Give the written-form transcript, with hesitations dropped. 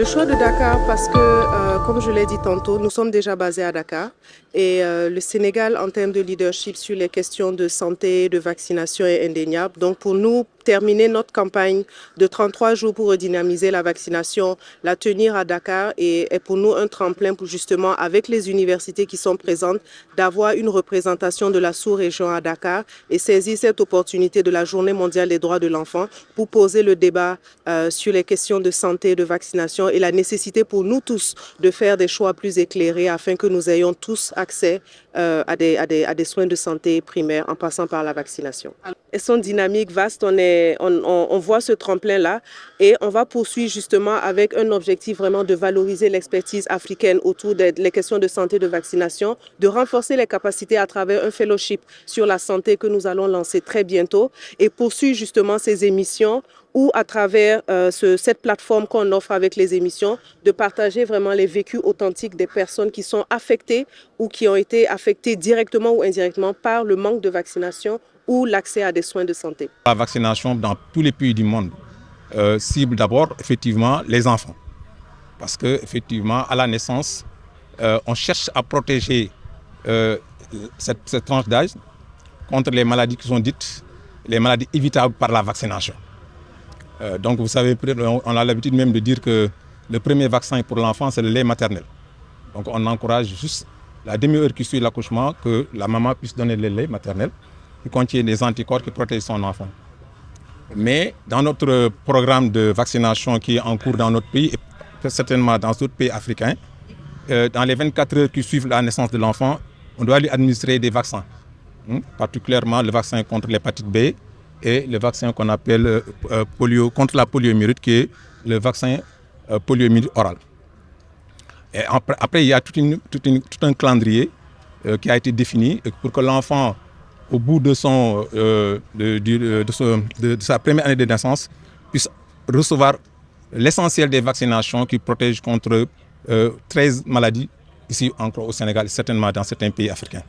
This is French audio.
Le choix de Dakar parce que, comme je l'ai dit tantôt, nous sommes déjà basés à Dakar et le Sénégal, en termes de leadership sur les questions de santé, de vaccination est indéniable. Donc pour nous, terminer notre campagne de 33 jours pour redynamiser la vaccination, la tenir à Dakar est pour nous un tremplin pour justement, avec les universités qui sont présentes, d'avoir une représentation de la sous-région à Dakar et saisir cette opportunité de la Journée mondiale des droits de l'enfant pour poser le débat sur les questions de santé, de vaccination et la nécessité pour nous tous de faire des choix plus éclairés afin que nous ayons tous accès à des soins de santé primaires en passant par la vaccination. Elles sont dynamiques, vastes, on voit ce tremplin-là et on va poursuivre justement avec un objectif vraiment de valoriser l'expertise africaine autour des questions de santé, de vaccination, de renforcer les capacités à travers un fellowship sur la santé que nous allons lancer très bientôt et poursuivre justement ces émissions ou à travers cette plateforme qu'on offre avec les émissions, de partager vraiment les vécus authentiques des personnes qui sont affectées ou qui ont été affectées directement ou indirectement par le manque de vaccination ou l'accès à des soins de santé. La vaccination dans tous les pays du monde cible d'abord effectivement les enfants. Parce qu'effectivement, à la naissance, on cherche à protéger cette tranche d'âge contre les maladies qui sont dites les maladies évitables par la vaccination. Donc vous savez, on a l'habitude même de dire que le premier vaccin pour l'enfant, c'est le lait maternel. Donc on encourage juste la demi-heure qui suit l'accouchement que la maman puisse donner le lait maternel qui contient des anticorps qui protègent son enfant. Mais dans notre programme de vaccination qui est en cours dans notre pays et certainement dans d'autres pays africains, dans les 24 heures qui suivent la naissance de l'enfant, on doit lui administrer des vaccins, particulièrement le vaccin contre l'hépatite B et le vaccin qu'on appelle contre la poliomyélite, qui est le vaccin poliomyélite oral. Et après, il y a tout un calendrier qui a été défini pour que l'enfant, au bout de sa première année de naissance, puisse recevoir l'essentiel des vaccinations qui protègent contre 13 maladies ici encore au Sénégal et certainement dans certains pays africains.